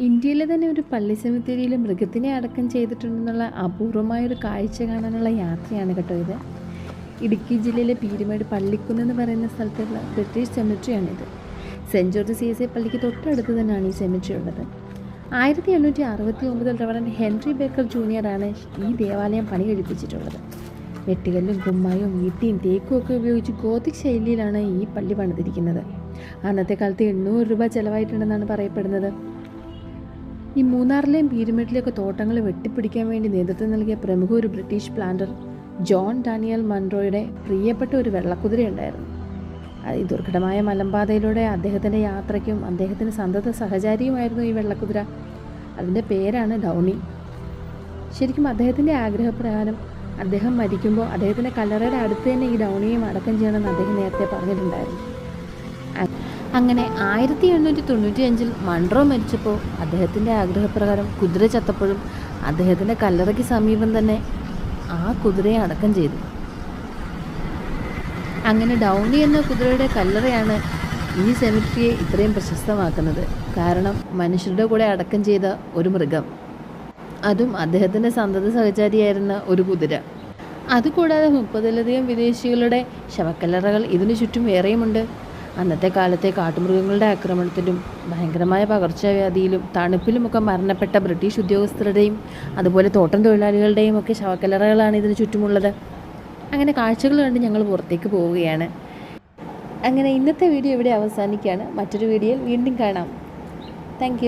ഇന്ത്യയിലെ തന്നെ ഒരു പള്ളി സെമിത്തേരിയിൽ മൃഗത്തിനെ അടക്കം ചെയ്തിട്ടുണ്ടെന്നുള്ള അപൂർവമായൊരു കാഴ്ച കാണാനുള്ള യാത്രയാണ് കേട്ടോ ഇത്. ഇടുക്കി ജില്ലയിലെ പീരുമേട് പള്ളിക്കുന്ന് എന്ന് പറയുന്ന സ്ഥലത്തുള്ള ബ്രിട്ടീഷ് സെമിട്രിയാണിത്. സെൻറ്റ് ജോർജ് CSI പള്ളിക്ക് തൊട്ടടുത്ത് തന്നെയാണ് ഈ സെമിട്രി ഉള്ളത്. 1869 റവറൻഡ് ഹെൻറി ബേക്കർ ജൂനിയറാണ് ഈ ദേവാലയം പണി കഴിപ്പിച്ചിട്ടുള്ളത്. വെട്ടുകല്ലും കുമ്മായും ഈട്ടിയും തേക്കും ഒക്കെ ഉപയോഗിച്ച് ഗോതിക് ശൈലിയിലാണ് ഈ പള്ളി പണിതിരിക്കുന്നത്. അന്നത്തെ കാലത്ത് 800 രൂപ ചിലവായിട്ടുണ്ടെന്നാണ് പറയപ്പെടുന്നത്. ഈ മൂന്നാറിലെയും പീരുമേട്ടിലെയൊക്കെ തോട്ടങ്ങൾ വെട്ടിപ്പിടിക്കാൻ വേണ്ടി നേതൃത്വം നൽകിയ പ്രമുഖ ഒരു ബ്രിട്ടീഷ് പ്ലാന്റർ ജോൺ ഡാനിയൽ മൺറോയുടെ പ്രിയപ്പെട്ട ഒരു വെള്ളക്കുതിരയുണ്ടായിരുന്നു. ഈ ദുർഘടമായ മലമ്പാതയിലൂടെ അദ്ദേഹത്തിൻ്റെ യാത്രയ്ക്കും അദ്ദേഹത്തിന് സന്തത സഹചാരിയുമായിരുന്നു ഈ വെള്ളക്കുതിര. അതിൻ്റെ പേരാണ് ഡൗണി. ശരിക്കും അദ്ദേഹത്തിൻ്റെ ആഗ്രഹപ്രകാരം അദ്ദേഹം മരിക്കുമ്പോൾ അദ്ദേഹത്തിൻ്റെ കല്ലറയുടെ അടുത്ത് തന്നെ ഈ ഡൗണിയും അടക്കം ചെയ്യണമെന്ന് അദ്ദേഹം നേരത്തെ പറഞ്ഞിട്ടുണ്ടായിരുന്നു. അങ്ങനെ 1895 മൺറോ മരിച്ചപ്പോൾ അദ്ദേഹത്തിൻ്റെ ആഗ്രഹപ്രകാരം കുതിര ചത്തപ്പോഴും അദ്ദേഹത്തിൻ്റെ കല്ലറയ്ക്ക് സമീപം തന്നെ ആ കുതിരയെ അടക്കം ചെയ്തു. അങ്ങനെ ഡൗണി എന്ന കുതിരയുടെ കല്ലറയാണ് ഈ സെമിട്രിയെ ഇത്രയും പ്രശസ്തമാക്കുന്നത്. കാരണം മനുഷ്യരുടെ കൂടെ അടക്കം ചെയ്ത ഒരു മൃഗം, അതും അദ്ദേഹത്തിൻ്റെ സന്തത സഹചാരിയായിരുന്ന ഒരു കുതിര. അതുകൂടാതെ 30-ലധികം വിദേശികളുടെ ശവക്കല്ലറകൾ ഇതിനു ചുറ്റും വേറെയുമുണ്ട്. അന്നത്തെ കാലത്തെ കാട്ടുമൃഗങ്ങളുടെ ആക്രമണത്തിലും ഭയങ്കരമായ പകർച്ചവ്യാധിയിലും തണുപ്പിലുമൊക്കെ മരണപ്പെട്ട ബ്രിട്ടീഷ് ഉദ്യോഗസ്ഥരുടെയും അതുപോലെ തോട്ടം തൊഴിലാളികളുടെയും ഒക്കെ ശവക്കല്ലറകളാണ് ഇതിന് ചുറ്റുമുള്ളത്. അങ്ങനെ കാഴ്ചകൾ കണ്ട് ഞങ്ങൾ പുറത്തേക്ക് പോവുകയാണ്. അങ്ങനെ ഇന്നത്തെ വീഡിയോ ഇവിടെ അവസാനിക്കുകയാണ്. മറ്റൊരു വീഡിയോയിൽ വീണ്ടും കാണാം. താങ്ക്